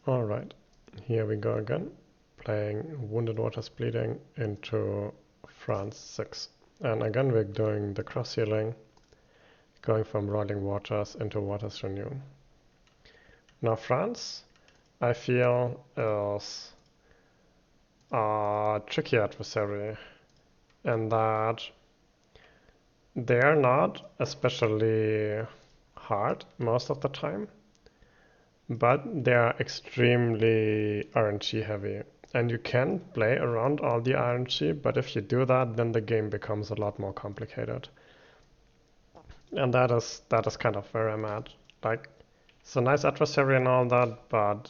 Alright, here we go again, playing Wounded Waters Bleeding into France 6. And again we're doing the cross healing, going from Roiling Waters into Waters Renew. Now France, I feel, is a tricky adversary in that they're not especially hard most of the time, but they are extremely RNG heavy. And you can play around all the RNG, but if you do that, then the game becomes a lot more complicated. And that is kind of where I'm at. Like, it's a nice adversary and all that, but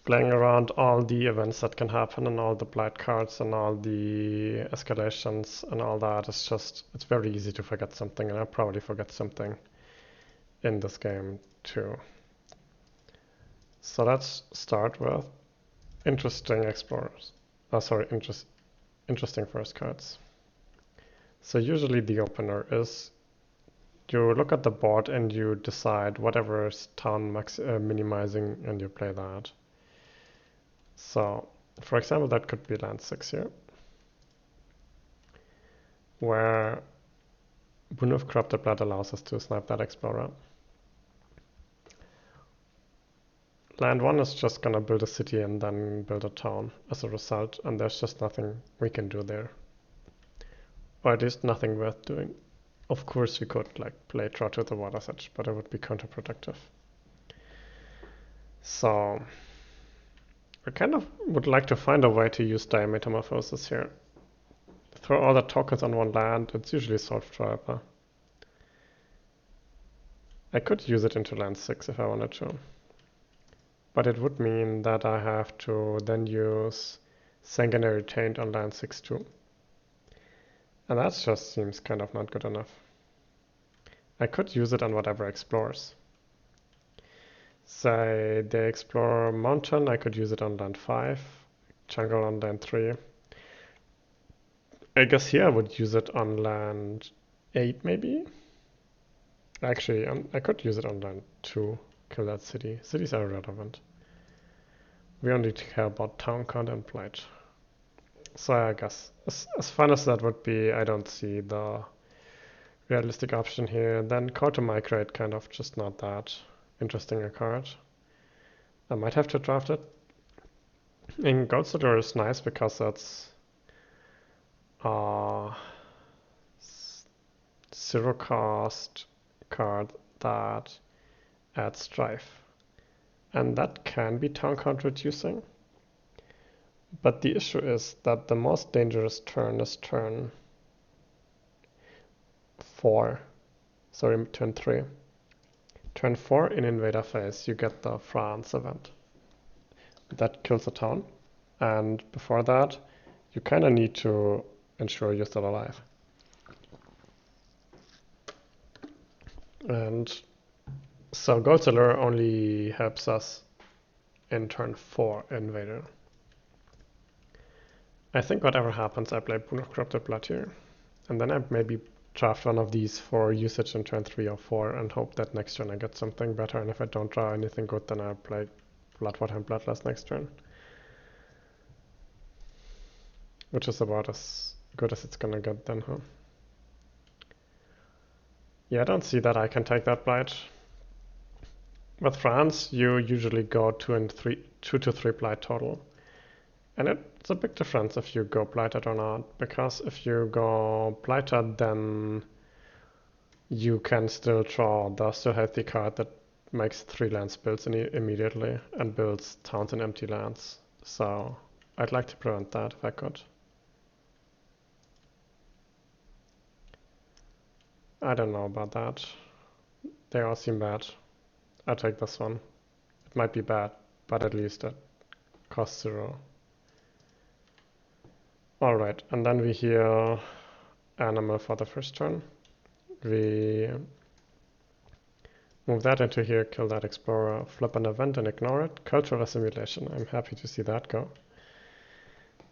playing around all the events that can happen and all the blight cards and all the escalations and all that is just, it's very easy to forget something, and I'll probably forget something in this game too. So let's start with interesting explorers. Interesting first cards. So usually the opener is you look at the board and you decide whatever is town minimizing and you play that. So, for example, that could be land 6 here, where Boon of Corrupted Blood allows us to snipe that explorer. Land 1 is just gonna build a city and then build a town as a result, and there's just nothing we can do there. Or at least nothing worth doing. Of course we could like play Draw to the Water's Edge, but it would be counterproductive. So I kind of would like to find a way to use Diametamorphosis here. Throw all the tokens on one land, it's usually solved forever. I could use it into land 6 if I wanted to. But it would mean that I have to then use Sanguinary Taint on land 6 too. And that just seems kind of not good enough. I could use it on whatever explores. Say they explore mountain, I could use it on land 5, jungle on land 3. I guess here I would use it on land 8 maybe? Actually, I could use it on land 2, kill that city. Cities are irrelevant. We only care about town count and blight. So I guess, as fun as that would be, I don't see the realistic option here. Then Call to Migrate, kind of just not that interesting a card. I might have to draft it. And Gold Settler is nice because that's a 0 cost card that adds Strife. And that can be town count reducing. But the issue is that the most dangerous turn is turn 4. Sorry, turn 3. Turn 4 in Invader phase, you get the France event. That kills a town. And before that, you kind of need to ensure you're still alive. And so Gold Settler only helps us in turn 4 Invader. I think whatever happens, I play Boon of Corrupted Blood here. And then I maybe draft one of these for usage in turn 3 or 4 and hope that next turn I get something better. And if I don't draw anything good, then I'll play Bloodwater and Bloodlust next turn. Which is about as good as it's gonna get then, huh? Yeah, I don't see that I can take that blight. With France, you usually go 2 to 3 blight total. And it's a big difference if you go blighted or not, because if you go blighted, then you can still draw the still healthy card that makes 3 lands builds immediately and builds towns and empty lands. So I'd like to prevent that if I could. I don't know about that. They all seem bad. I'll take this one. It might be bad, but at least it costs 0. Alright, and then we hear Animal for the first turn. We move that into here, kill that explorer, flip an event and ignore it. Cultural assimilation, I'm happy to see that go.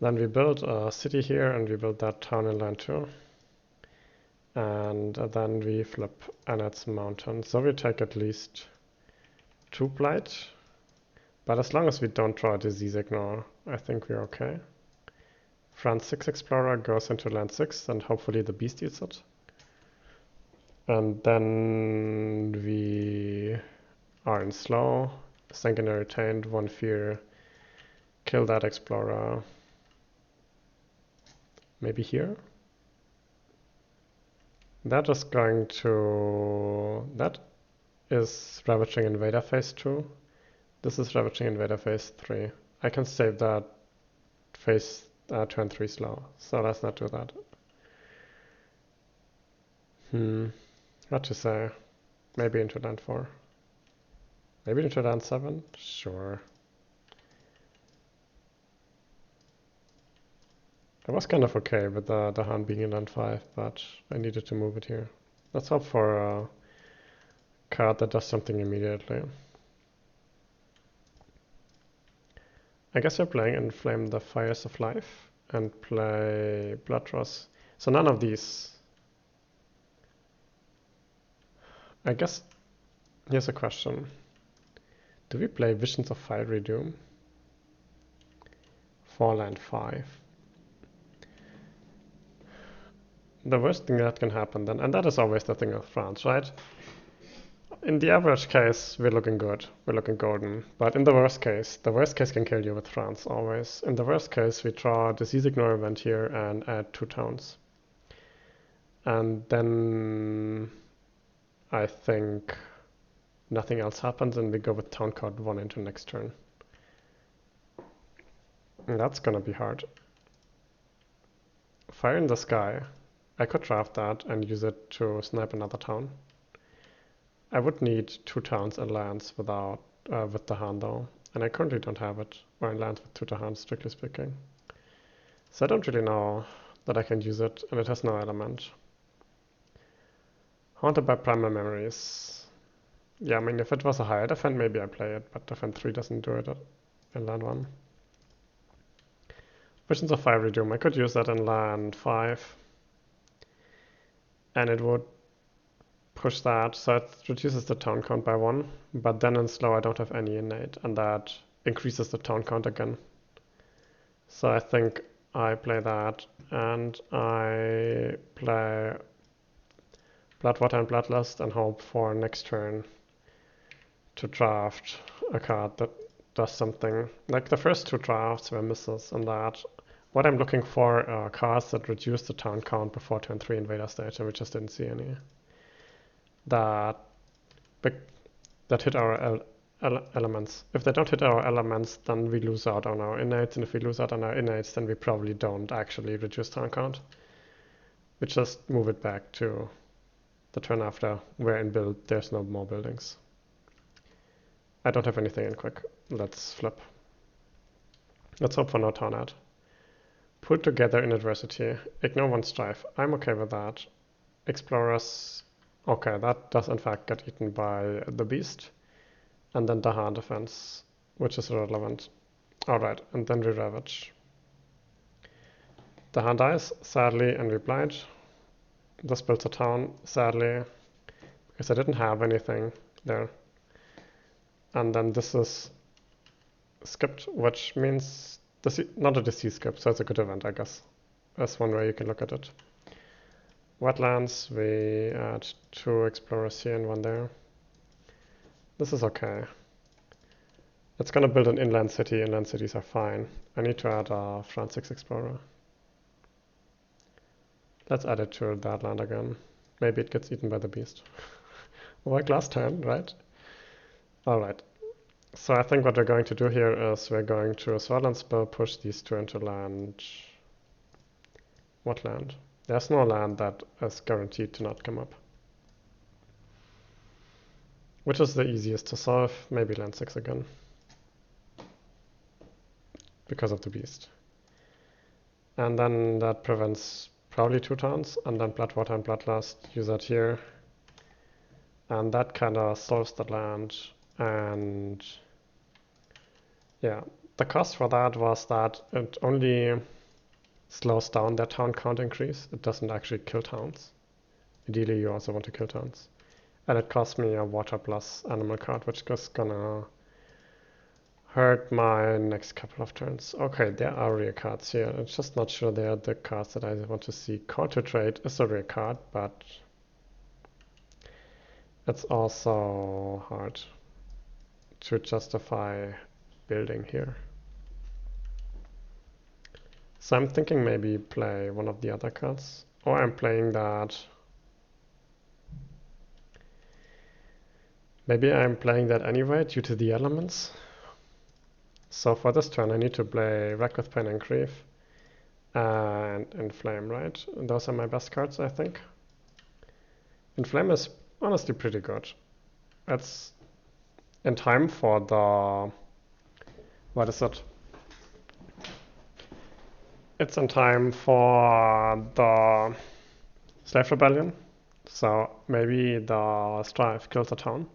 Then we build a city here and we build that town in land 2. And then we flip Anet's mountain. So we take at least 2 blight. But as long as we don't draw a disease ignore, I think we're okay. France 6 Explorer goes into land 6 and hopefully the beast eats it. And then we are in slow, sanguinary retained, 1 fear, kill that Explorer. Maybe here? That is going to... That is Ravaging Invader phase 2. This is Ravaging Invader phase 3. I can save that phase turn 3 slow, so let's not do that. What to say? Maybe into land 4. Maybe into land 7? Sure. I was kind of okay with the hand being in land 5, but I needed to move it here. Let's hope for a card that does something immediately. I guess we're playing Inflame the Fires of Life and play Bloodross. So none of these. I guess here's a question. Do we play Visions of Fiery Doom? 4 land 5. The worst thing that can happen then, and that is always the thing of France, right? In the average case, we're looking good, we're looking golden. But in the worst case can kill you with France, always. In the worst case, we draw a disease ignore event here and add 2 towns. And then I think nothing else happens and we go with town card 1 into next turn. And that's gonna be hard. Fire in the Sky. I could draft that and use it to snipe another town. I would need 2 towns and lands without with the hand though, and I currently don't have it, or in lands with 2 to hand, strictly speaking. So I don't really know that I can use it, and it has no element. Haunted by Primal Memories. Yeah, I mean, if it was a higher defend, maybe I play it, but defend 3 doesn't do it in land 1. Visions of Fiery Doom. I could use that in land 5. And it would push that, so it reduces the town count by 1. But then in slow I don't have any innate, and that increases the town count again. So I think I play that, and I play Bloodwater and Bloodlust and hope for next turn to draft a card that does something. Like the first 2 drafts were misses on that. What I'm looking for are cards that reduce the town count before turn 3 Invader stage, and we just didn't see any. That hit our elements. If they don't hit our elements, then we lose out on our innates, and if we lose out on our innates, then we probably don't actually reduce town count. We just move it back to the turn after, where in build there's no more buildings. I don't have anything in quick. Let's flip. Let's hope for no town ad. Put together in adversity. Ignore 1 strife. I'm okay with that. Explorers. Okay, that does in fact get eaten by the beast. And then the hand defense, which is irrelevant. Alright, and then we ravage. The hand dies, sadly, and we blind. This builds a town, sadly, because I didn't have anything there. And then this is skipped, which means not a disease skip, so it's a good event, I guess. That's one way you can look at it. Wetlands, we add 2 explorers here and 1 there. This is okay. It's gonna build an inland city. Inland cities are fine. I need to add a France 6 explorer. Let's add it to that land again. Maybe it gets eaten by the beast. Like last turn, right? Alright. So I think what we're going to do here is we're going to Swarland spell, push these 2 into land. What land? There's no land that is guaranteed to not come up. Which is the easiest to solve? Maybe land 6 again. Because of the beast. And then that prevents probably 2 towns, and then Bloodwater and Bloodlust, use that here. And that kinda solves the land, and yeah, the cost for that was that it only slows down their town count increase. It doesn't actually kill towns. Ideally, you also want to kill towns. And it cost me a water plus animal card, which is gonna hurt my next couple of turns. Okay, there are rare cards here. I'm just not sure they are the cards that I want to see. Call to Trade is a rare card, but it's also hard to justify building here. So I'm thinking maybe play one of the other cards. Or I'm playing that. Maybe I'm playing that anyway due to the elements. So for this turn I need to play Wreck with Pain and Grief and Inflame, right? And those are my best cards, I think. Inflame is honestly pretty good. It's in time for the... What is it? It's in time for the Slave Rebellion. So maybe the Strife kills a town.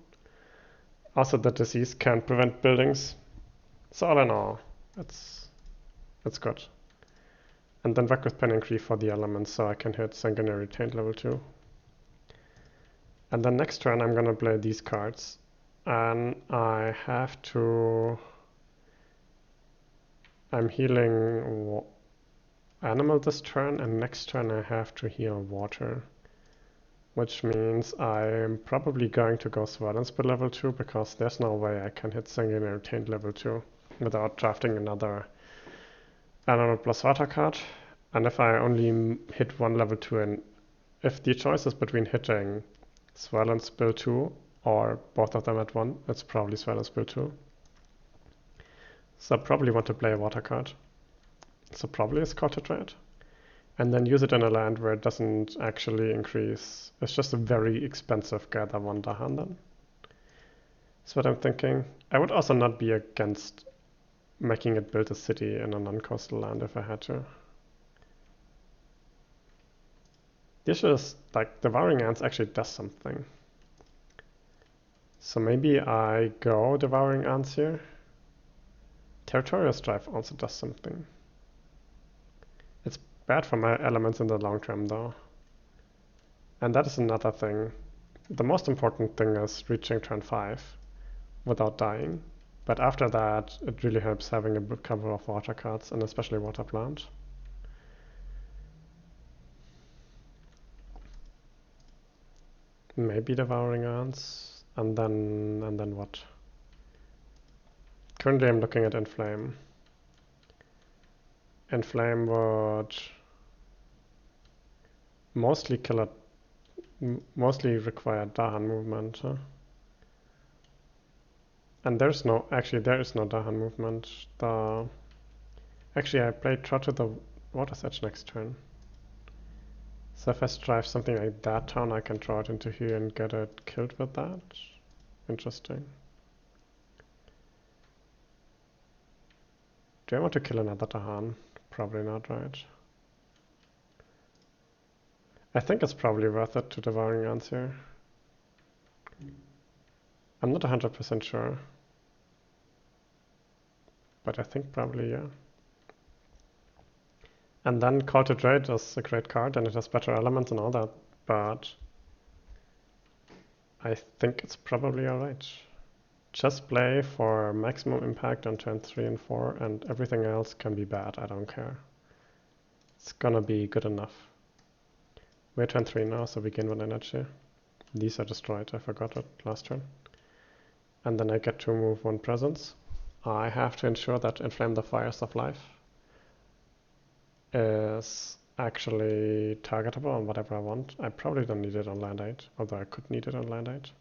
Also the disease can prevent buildings. So all in all, it's good. And then Wreck with Pen and Grief for the elements, so I can hit Sanguinary Taint level 2. And then next turn I'm gonna play these cards. And I have to... I'm healing animal this turn, and next turn I have to heal water. Which means I'm probably going to go Swollen Spit level 2, because there's no way I can hit Sanguinary Taint level 2 without drafting another animal plus water card. And if I only hit one level 2, and if the choice is between hitting Swollen Spill 2 or both of them at one, it's probably Swollen Spill 2. So I probably want to play a water card. So probably it's Call to Trade. And then use it in a land where it doesn't actually increase. It's just a very expensive Gather Wonder hand then. That's what I'm thinking. I would also not be against making it build a city in a non-coastal land if I had to. The issue is, like, Devouring Ants actually does something. So maybe I go Devouring Ants here. Territorial Strife also does something. It's bad for my elements in the long term though. And that is another thing. The most important thing is reaching turn 5 without dying. But after that, it really helps having a couple of water cards, and especially Water Plant. Maybe Devouring Ants, and then what? Currently I'm looking at Inflame. Inflame would mostly mostly require Dahan movement, huh? And there is no Dahan movement. Actually I played Trot to the Water's Edge next turn. So if I strive something like that town, I can draw it into here and get it killed with that. Interesting. Do I want to kill another Dahan? Probably not, right? I think it's probably worth it to Devouring Ants here. I'm not 100% sure. But I think probably, yeah. And then Call to Trade is a great card, and it has better elements and all that, but I think it's probably alright. Just play for maximum impact on turn 3 and 4, and everything else can be bad, I don't care. It's gonna be good enough. We're turn 3 now, so we gain 1 energy. These are destroyed, I forgot it last turn. And then I get to move 1 presence. I have to ensure that Inflame the Fires of Life is actually targetable on whatever I want. I probably don't need it on land 8, although I could need it on land 8.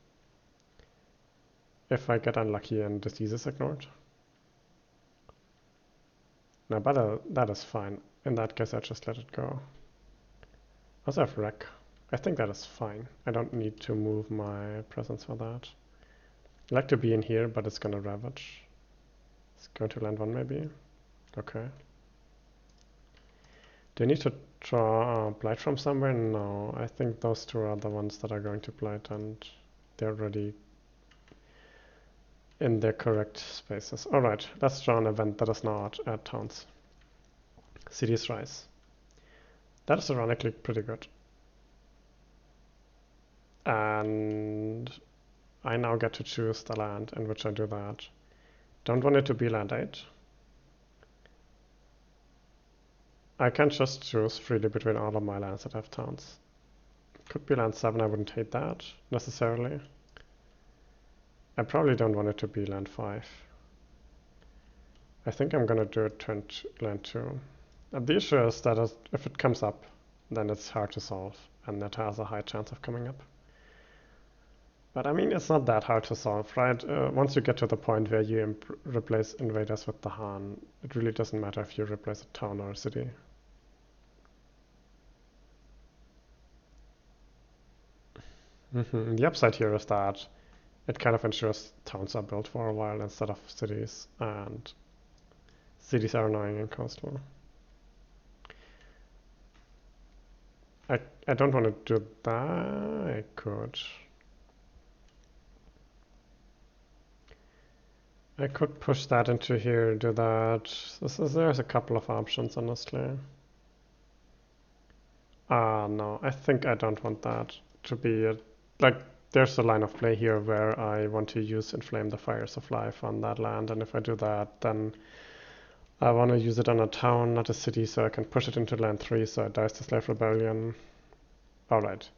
If I get unlucky and disease is ignored. No, but that is fine. In that case, I just let it go. I also have Wreck. I think that is fine. I don't need to move my presence for that. I like to be in here, but it's gonna Ravage. It's going to land 1 maybe. Okay. Do I need to draw Blight from somewhere? No, I think those 2 are the ones that are going to Blight, and they're already in their correct spaces. Alright, let's draw an event that is not at towns. Cities Rise. That is ironically pretty good. And I now get to choose the land in which I do that. Don't want it to be land 8. I can just choose freely between all of my lands that have towns. Could be land 7, I wouldn't hate that necessarily. I probably don't want it to be land 5. I think I'm gonna do it turn land 2. The issue is that if it comes up, then it's hard to solve, and it has a high chance of coming up. But I mean, it's not that hard to solve, right? Once you get to the point where you replace invaders with the Han, it really doesn't matter if you replace a town or a city. The upside here is that it kind of ensures towns are built for a while instead of cities, and cities are annoying in coastal. I don't want to do that. I could. I could push that into here, do that. There's a couple of options, honestly. No, I think I don't want that to be like, there's a line of play here where I want to use Inflame the Fires of Life on that land, and if I do that, then I want to use it on a town, not a city, so I can push it into land 3, so it dies to Slave Rebellion. Alright.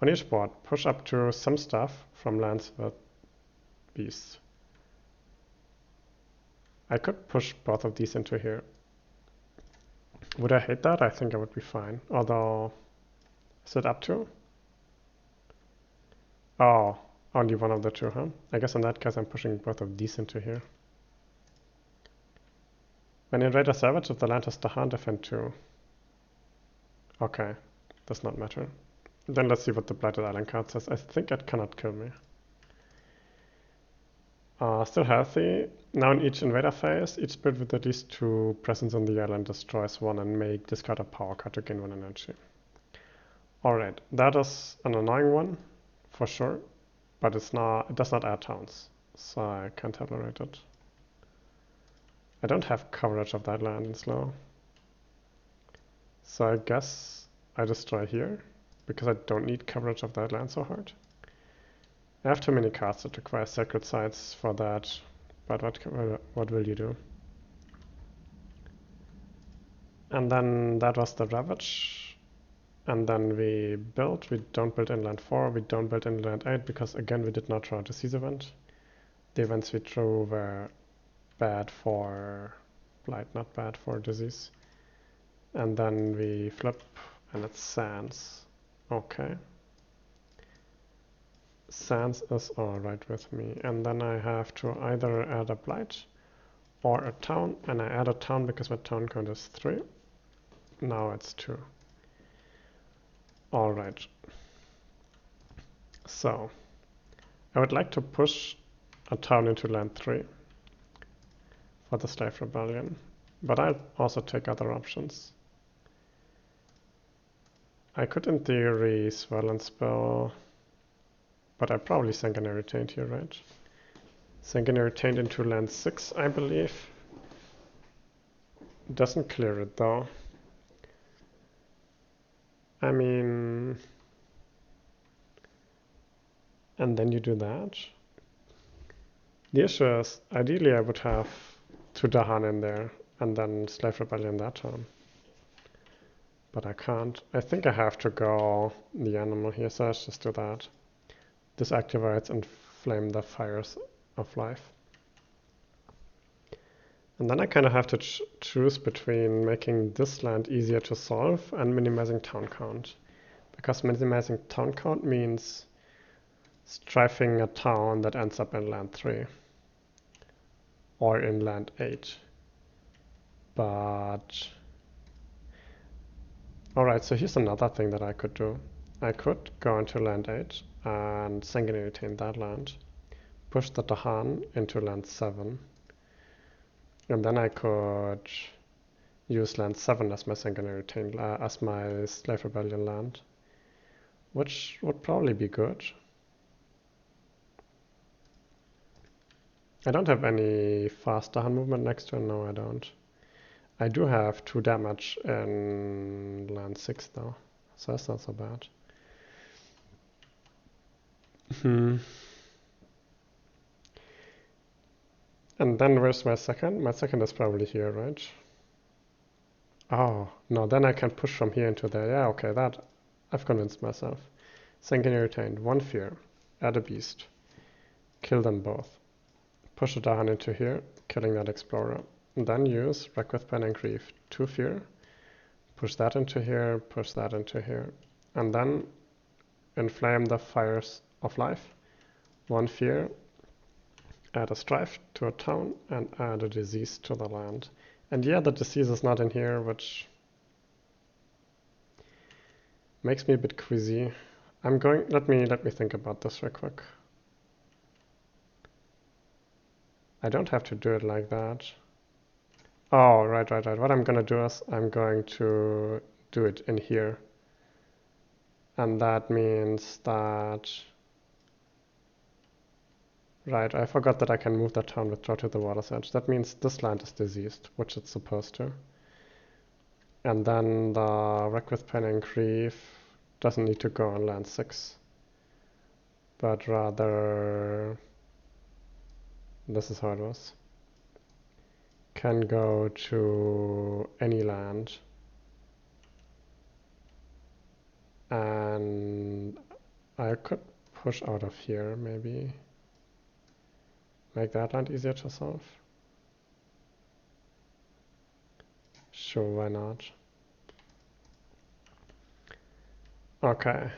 On each board, push up to some stuff from lands with beasts. I could push both of these into here. Would I hate that? I think I would be fine. Although, is it up to? Oh, only one of the two, huh? I guess in that case I'm pushing both of these into here. When Invader Savage, if the land has the Han, defend 2. Okay, does not matter. Then let's see what the Blighted Island card says. I think it cannot kill me. Still healthy. Now in each invader phase, each spirit with at least 2 presence on the island destroys 1 and may discard a power card to gain 1 energy. Alright, that is an annoying one, for sure, but it does not add towns, so I can't tolerate it. I don't have coverage of that land in slow. So I guess I destroy here, because I don't need coverage of that land so hard. I have too many cards that require sacred sites for that, but what will you do? And then that was the Ravage. And then we don't build inland 4, we don't build inland 8, because again we did not draw a disease event. The events we drew were bad for blight, not bad for disease. And then we flip, and it's Sands. Okay. Sands is alright with me. And then I have to either add a blight or a town, and I add a town because my town count is 3. Now it's 2. Alright. So, I would like to push a town into land 3 for the Slave Rebellion, but I'll also take other options. I could in theory swell and spell, but I probably Sanguinary Taint here, right? Sanguinary Taint into land 6, I believe. Doesn't clear it though. I mean, and then you do that. The issue is, ideally I would have 2 Dahan in there, and then Slave Rebellion that turn. But I can't. I think I have to go the animal here, so let's just do that. This activates and flame the fires of life. And then I kind of have to choose between making this land easier to solve and minimizing town count. Because minimizing town count means strifing a town that ends up in land 3. Or in land 8. But... Alright, so here's another thing that I could do. I could go into land 8 and Sanguinary Taint that land. Push the Dahan into land 7. And then I could use land 7 as my Sanguinary Taint, as my Slave Rebellion land. Which would probably be good. I don't have any fast Dahan movement next turn, no I don't. I do have 2 damage in land 6 though, so that's not so bad. And then where's my second? My second is probably here, right? Oh, no, then I can push from here into there. Yeah, okay, that I've convinced myself. Sanguinary retained, 1 fear, add a beast, kill them both. Push a Dahan into here, killing that explorer. And then use Wreck with Pen and Grief, 2 fear, push that into here, push that into here. And then inflame the fires of life, 1 fear, add a strife to a town, and add a disease to the land. And yeah, the disease is not in here, which makes me a bit queasy. Let me think about this real quick. I don't have to do it like that. Oh, right. What I'm gonna do is I'm going to do it in here. And that means that... Right, I forgot that I can move that town with Draw to the Water's Edge. That means this land is diseased, which it's supposed to. And then the Wreck with Pen and Grief doesn't need to go on land 6. But rather... This is how it was. Can go to any land. And I could push out of here, maybe. Make that land easier to solve. Sure, why not? Okay.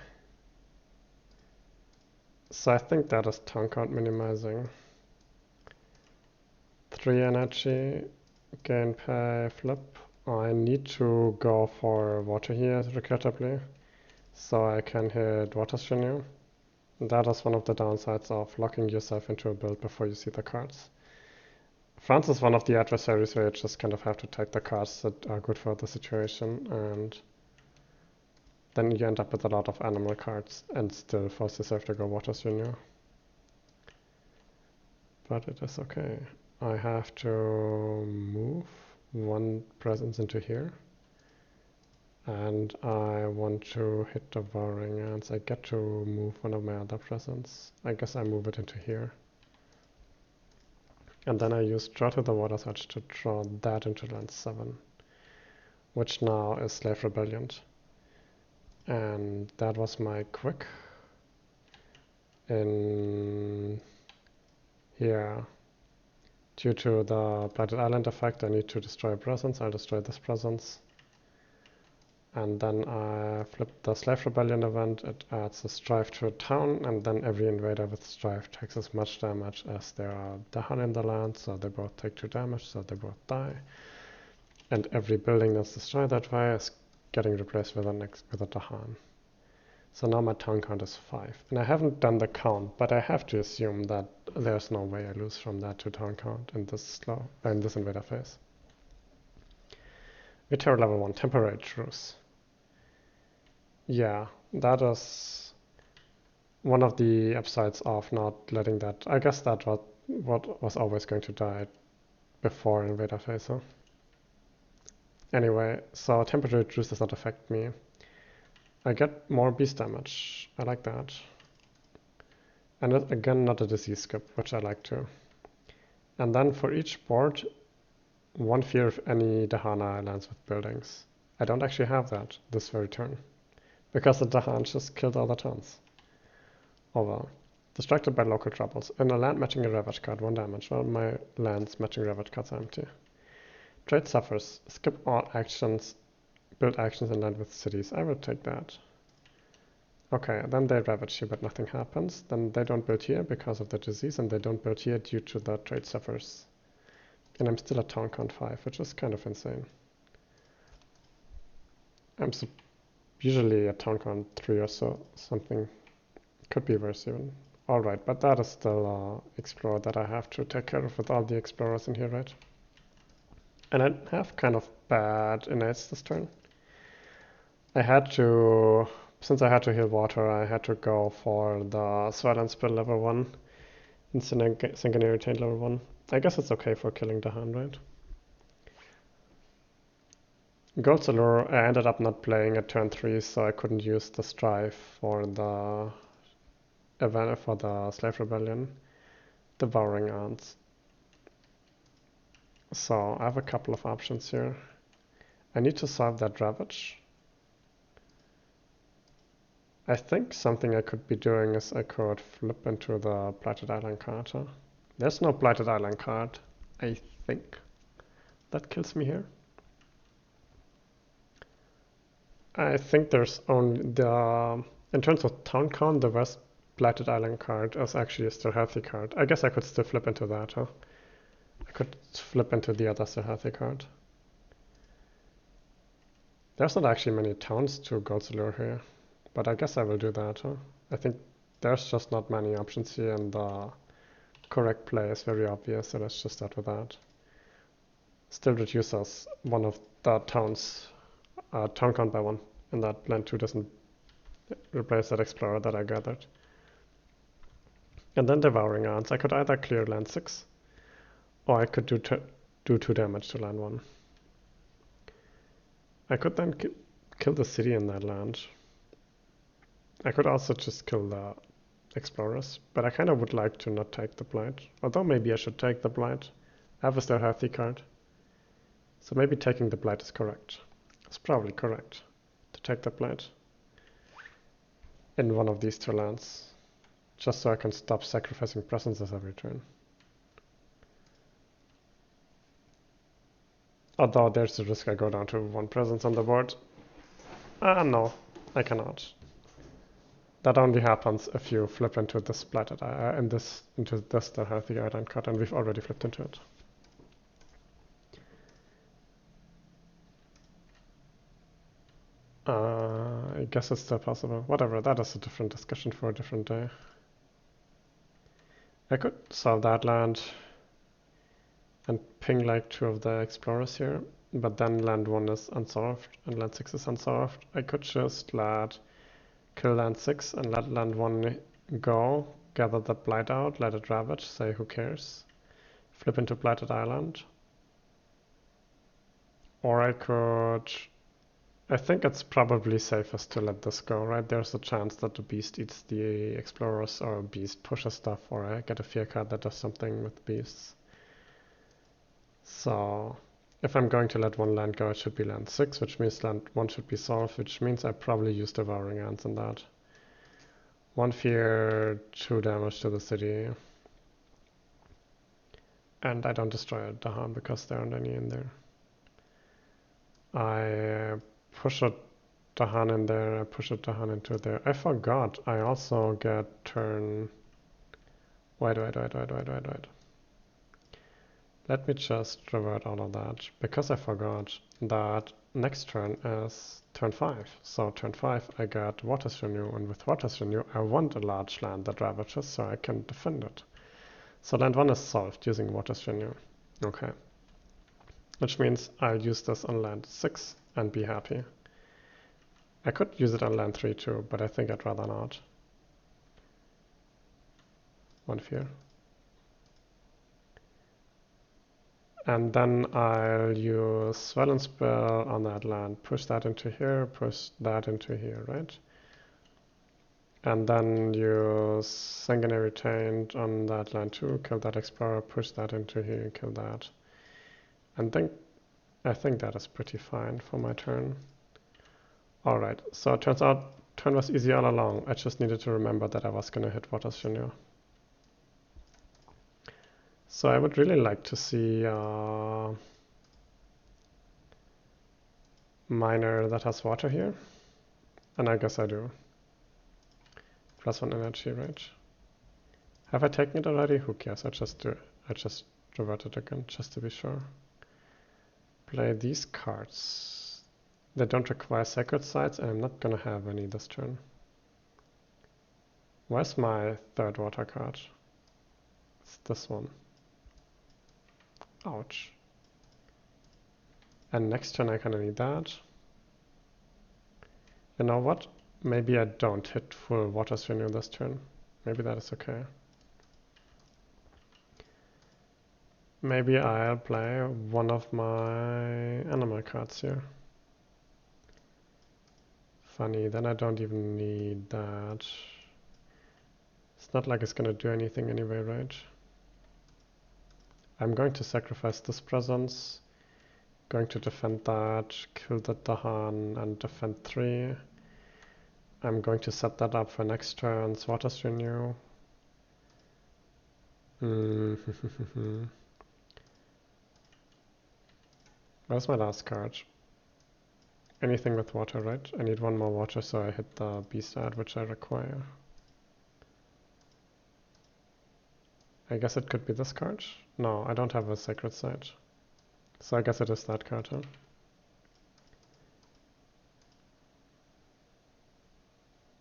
So I think that is town count minimizing. 3 energy, gain pay, flip. I need to go for water here, regrettably. So I can hit Water's Renew. That is one of the downsides of locking yourself into a build before you see the cards. France is one of the adversaries where you just kind of have to take the cards that are good for the situation, and then you end up with a lot of animal cards and still force yourself to go Water's Renew. But it is okay. I have to move 1 presence into here. And I want to hit the Devouring Ants. I get to move one of my other presents. I guess I move it into here. And then I use Draw to the Water's Edge to draw that into land 7, which now is Slave Rebellion. And that was my quick. In here, due to the Blighted Island effect, I need to destroy a presence. I'll destroy this presence. And then I flip the Slave Rebellion event. It adds a strife to a town, and then every invader with strife takes as much damage as there are Dahan in the land, so they both take 2 damage, so they both die. And every building that's destroyed that way is getting replaced with a Dahan. So now my town count is 5. And I haven't done the count, but I have to assume that there's no way I lose from that to town count in this invader phase. Veto level 1, temporary truce. Yeah, that is one of the upsides of not letting that. I guess that was what was always going to die before invader phase. Huh? Anyway, so temporary truce does not affect me. I get more beast damage. I like that. And again, not a disease skip, which I like too. And then for each board, 1 fear of any Dahana lands with buildings. I don't actually have that this very turn, because the Dahan just killed all the towns. Over. Distracted by local troubles. In a land matching a Ravage card, 1 damage. Well, my lands matching Ravage cards are empty. Trade suffers. Skip all actions. Build actions and land with cities. I will take that. Okay, then they ravage you, but nothing happens. Then they don't build here because of the disease, and they don't build here due to the trade suffers. And I'm still at town count 5, which is kind of insane. I'm usually at town count 3 or so, something. Could be worse even. Alright, but that is still Explorer that I have to take care of with all the Explorers in here, right? And I have kind of bad innates this turn. Since I had to heal water, I had to go for the Silent Spill level 1 and Sanguinary Retained level 1. I guess it's okay for killing the hand, right? Gold's Allure, I ended up not playing at turn 3, so I couldn't use the Strife for the event for the Slave Rebellion. Devouring Ants. So I have a couple of options here. I need to solve that ravage. I think something I could be doing is I could flip into the Blighted Island card. Huh? There's no Blighted Island card, I think. That kills me here. I think there's only the... In terms of town count, the West Blighted Island card is actually a still healthy card. I guess I could still flip into that, huh? I could flip into the other still healthy card. There's not actually many towns to Gold's Allure here, but I guess I will do that, huh? I think there's just not many options here, and the correct play is very obvious, so let's just start with that. Still reduces one of the towns, town count by 1, and that land 2 doesn't replace that explorer that I gathered. And then Devouring Ants. I could either clear land 6, or I could do 2 damage to land 1. I could then kill the city in that land. I could also just kill the explorers, but I kind of would like to not take the Blight. Although maybe I should take the Blight. I have a still healthy card. So maybe taking the Blight is correct. It's probably correct to take the Blight in one of these 2 lands, just so I can stop sacrificing presences every turn. Although there's a risk I go down to 1 presence on the board. No, I cannot. That only happens if you flip into this Blighted into this the healthy island card, and we've already flipped into it. I guess it's still possible. Whatever, that is a different discussion for a different day. I could solve that land and ping like 2 of the explorers here, but then land 1 is unsolved and land 6 is unsolved. I could just kill land 6 and let land 1 go, gather the Blight out, let it ravage, say who cares, flip into Blighted Island. Or I think it's probably safest to let this go, right? There's a chance that the beast eats the explorers, or a beast pushes stuff, or I get a fear card that does something with beasts. So if I'm going to let 1 land go, it should be land 6, which means land 1 should be solved, which means I probably use Devouring Ants in that. 1 fear, 2 damage to the city. And I don't destroy the harm because there aren't any in there. I push a Dahan in there, I push a Dahan into there. I forgot, I also get turn... Wait. Let me just revert all of that, because I forgot that next turn is turn 5. So turn 5 I got Waters Renew, and with Waters Renew I want a large land that ravages so I can defend it. So land 1 is solved using Waters Renew. Okay. Which means I'll use this on land 6 and be happy. I could use it on land 3 too, but I think I'd rather not. 1 fear. And then I'll use Swell and Spell on that land. Push that into here, push that into here, right? And then use Sanguinary Taint on that land too. Kill that Explorer, push that into here, kill that. And then I think that is pretty fine for my turn. Alright, so it turns out turn was easy all along. I just needed to remember that I was gonna hit Waters Renew. So I would really like to see Miner that has water here. And I guess I do. +1 energy range. Have I taken it already? Who cares? I just revert it again, just to be sure. Play these cards. They don't require Sacred Sites, and I'm not gonna have any this turn. Where's my 3rd water card? It's this one. Ouch. And next turn I kinda need that. You know what? Maybe I don't hit full Waters Renew this turn. Maybe that is okay. Maybe I'll play one of my animal cards here. Funny, then I don't even need that. It's not like it's gonna do anything anyway, right? I'm going to sacrifice this presence. Going to defend that, kill the Dahan and defend 3. I'm going to set that up for next turn's Waters Renew. Where's my last card? Anything with water, right? I need 1 more water so I hit the beast ad, which I require. I guess it could be this card? No, I don't have a sacred site. So I guess it is that card, huh?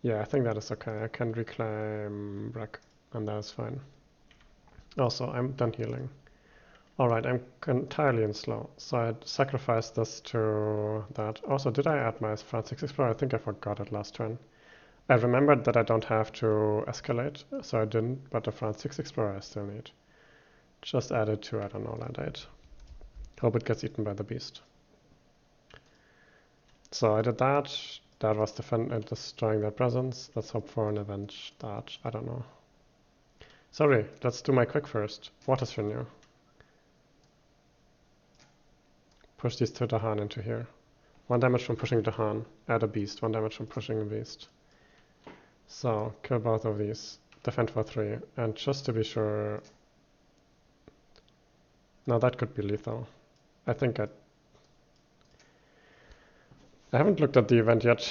Yeah, I think that is okay. I can reclaim Wreck, and that is fine. Also, I'm done healing. Alright, I'm entirely in slow, so I sacrificed this to that. Also, did I add my France 6 Explorer? I think I forgot it last turn. I remembered that I don't have to escalate, so I didn't, but the France 6 Explorer I still need. Just add it to, I don't know, land 8. Hope it gets eaten by the beast. So I did that. That was destroying their presence. Let's hope for an event that, I don't know. Sorry, let's do my quick first. Waters Renew. Push these 2 Dahan into here. 1 damage from pushing Dahan. Add a beast. 1 damage from pushing a beast. So, kill both of these. Defend for 3. And just to be sure... No, that could be lethal. I think I haven't looked at the event yet.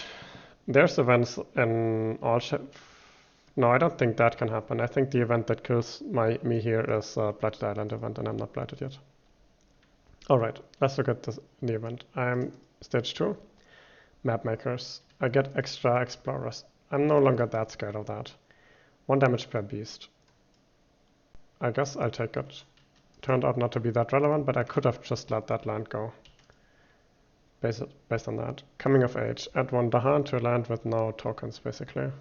There's events in all No, I don't think that can happen. I think the event that kills me here is a Blighted Island event, and I'm not blighted yet. Alright, let's look at the event. I'm stage 2. Map makers. I get extra explorers. I'm no longer that scared of that. 1 damage per beast. I guess I'll take it. Turned out not to be that relevant, but I could have just let that land go. Based on that. Coming of age. Add 1 Dahan to a land with no tokens, basically.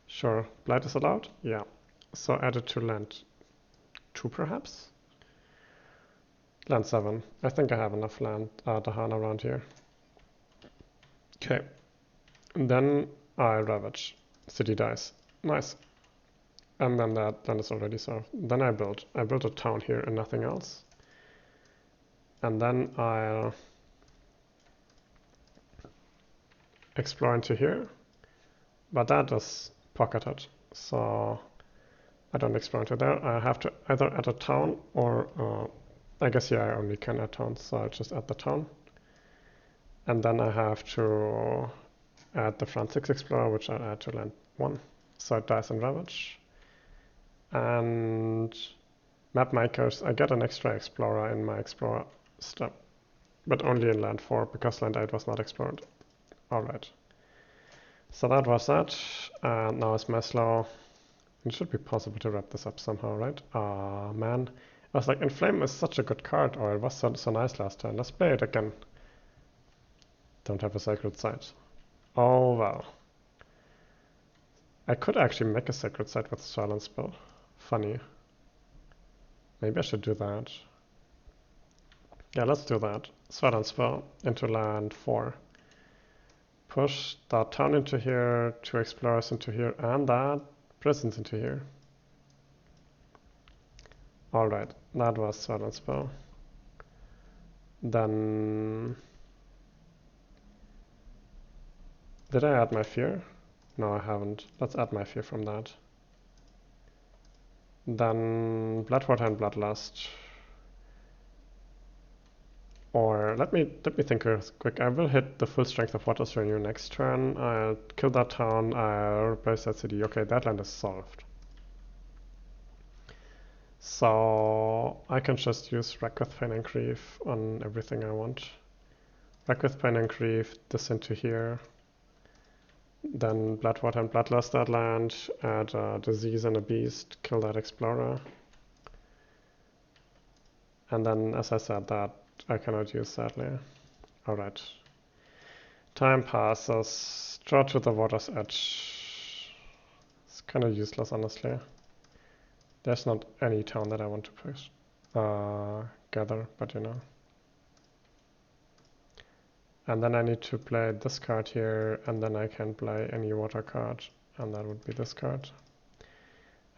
Sure. Blight is allowed? Yeah. So add it to land 2, perhaps? Land 7. I think I have enough land Dahan around here. Okay. And then I ravage. City dies. Nice. And then that land is already solved. Then I built a town here and nothing else. And then I'll explore into here. But that is pocketed. So I don't explore into there. I have to either add a town or I guess yeah, I only can add towns, so I'll just add the town. And then I have to add the France 6 Explorer, which I'll add to land 1. So it dies in Ravage. And map makers, I get an extra Explorer in my Explorer step. But only in land 4, because land 8 was not explored. Alright. So that was that. And now it's my slow. It should be possible to wrap this up somehow, right? Ah, man. I was like, Inflame is such a good card, or it was so nice last turn. Let's play it again. Don't have a sacred site. Oh, wow. I could actually make a sacred site with silence spell. Funny. Maybe I should do that. Yeah, let's do that. Silence spell into land 4. Push that town into here, 2 explorers into here, and that presence into here. Alright, that was silence spell. Then... Did I add my fear? No, I haven't. Let's add my fear from that. Then Bloodwater and Bloodlust. Or let me think quick. I will hit the full strength of Waters Renew next turn. I'll kill that town. I'll replace that city. Okay, that land is solved. So I can just use Wreck with Pain and Grief on everything I want. Wreck with Pain and Grief, this into here. Then Bloodwater and Bloodlust that land, add a Disease and a Beast, kill that Explorer. And then, as I said, that I cannot use, sadly. Alright. Time passes. Draw to the water's edge. It's kind of useless, honestly. There's not any town that I want to push. Gather, but you know. And then I need to play this card here, and then I can play any water card, and that would be this card.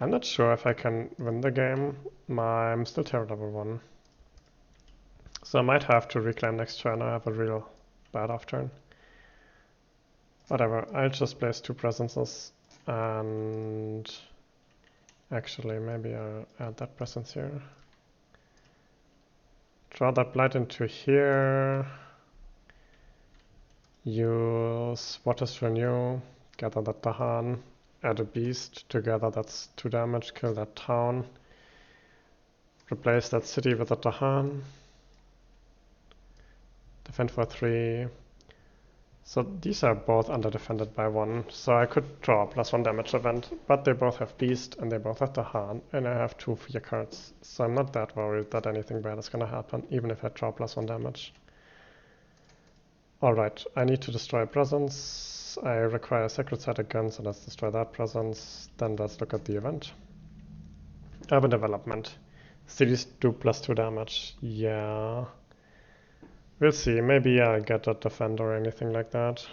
I'm not sure if I can win the game. I'm still tier level 1. So I might have to reclaim next turn. I have a real bad off turn. Whatever, I'll just place 2 presences and actually maybe I'll add that presence here. Draw that blight into here. Use Waters Renew, gather that Dahan, add a beast, together that's 2 damage, kill that town. Replace that city with a Dahan. Defend for 3. So these are both under defended by 1, so I could draw a +1 damage event, but they both have beast and they both have Dahan, and I have 2 fear cards, so I'm not that worried that anything bad is gonna happen, even if I draw +1 damage. Alright, I need to destroy a presence. I require a sacred site again, so let's destroy that presence. Then let's look at the event. Urban development. Cities do +2 damage. Yeah. We'll see. Maybe I'll get a defend or anything like that.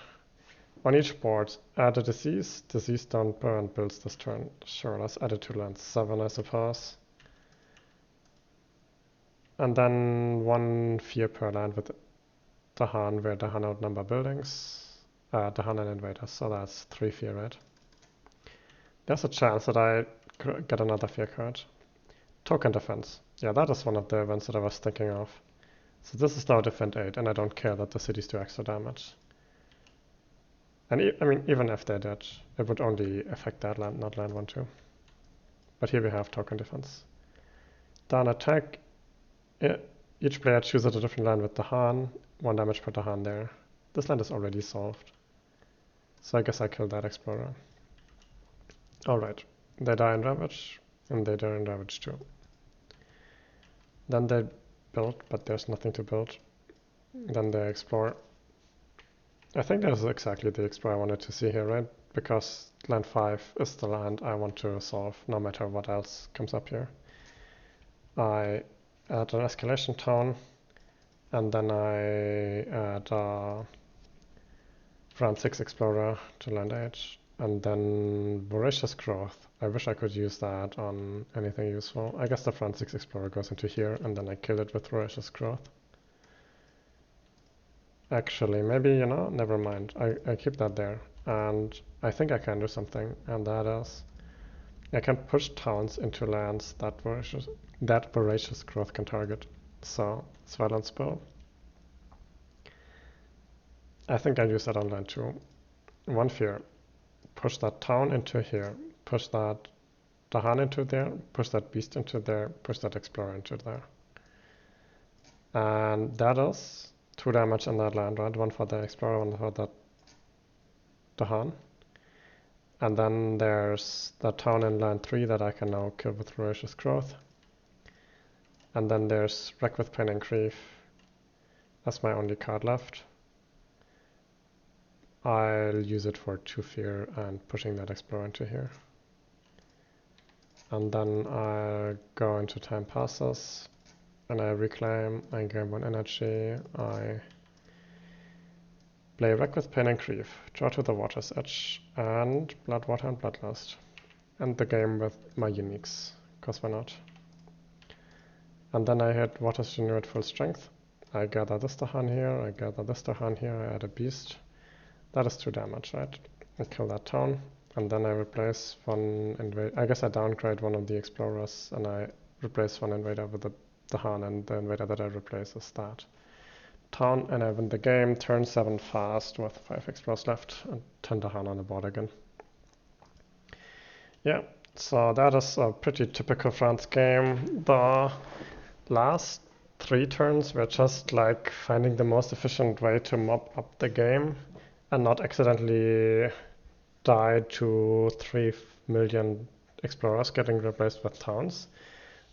On each board, add a disease. Disease don't burn builds this turn. Sure, let's add it to land 7, I suppose. And then 1 fear per land with Dahan, where Dahan outnumber buildings. Dahan and invaders, so that's 3 fear, right? There's a chance that I get another fear card. Token defense. Yeah, that is one of the events that I was thinking of. So this is now defend 8, and I don't care that the cities do extra damage. And I mean, even if they did, it would only affect that land, not land 1, 2. But here we have token defense. Down attack. Each player chooses a different land with Dahan. 1 damage per Dahan there. This land is already solved. So I guess I killed that explorer. Alright, they die in Ravage, and they die in Ravage too. Then they build, but there's nothing to build. Then they explore. I think that is exactly the explore I wanted to see here, right? Because land 5 is the land I want to solve, no matter what else comes up here. I add an escalation town, and then I add a round 6 explorer to land 8, and then voracious growth. I wish I could use that on anything useful. I guess the front 6 explorer goes into here, and then I kill it with voracious growth. Actually, maybe, you know, never mind. I keep that there, and I think I can do something, and that is I can push towns into lands that voracious growth can target. So, Silent Spell. I think I use that on land 2. 1 fear. Push that town into here. Push that Dahan into there. Push that beast into there. Push that explorer into there. And that is 2 damage in that land, right? 1 for the explorer, 1 for that Dahan. And then there's that town in land 3 that I can now kill with voracious growth. And then there's Wreck with Pain and Grief. That's my only card left. I'll use it for 2 fear and pushing that explorer into here. And then I'll go into Time Passes, and I reclaim, I gain 1 energy, I play Wreck with Pain and Grief, draw to the Water's Edge, and Blood, Water, and Bloodlust. End the game with my uniques, cause why not? And then I hit Water's Renew at full strength. I gather this Dahan here, I gather this Dahan here, I add a beast. That is 2 damage, right? I kill that town, and then I replace 1 invader. I guess I downgrade one of the explorers, and I replace 1 invader with the Dahan, and the invader that I replace is that town, and I win the game. Turn 7 fast with 5 explorers left, and 10 Dahan on the board again. Yeah, so that is a pretty typical France game. The last 3 turns were just like finding the most efficient way to mop up the game and not accidentally die to 3 million explorers getting replaced with towns.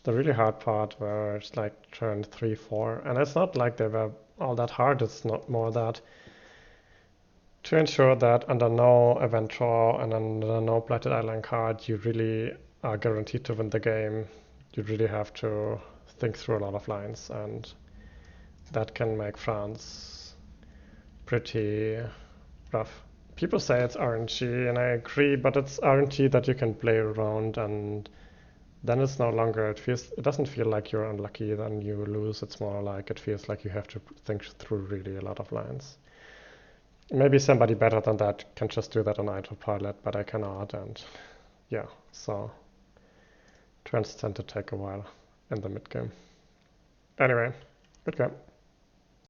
The really hard part was like turn 3, 4, and it's not like they were all that hard, it's not more that to ensure that under no event draw and under no Blighted Island card you really are guaranteed to win the game. You really have to think through a lot of lines, and that can make France pretty rough. people say it's RNG, and I agree, but it's RNG that you can play around, and then it's no longer, it doesn't feel like you're unlucky, then you lose. It's more like it feels like you have to think through really a lot of lines. Maybe somebody better than that can just do that on autopilot, but I cannot, and yeah, so turns tend to take a while in the mid game. Anyway, good game.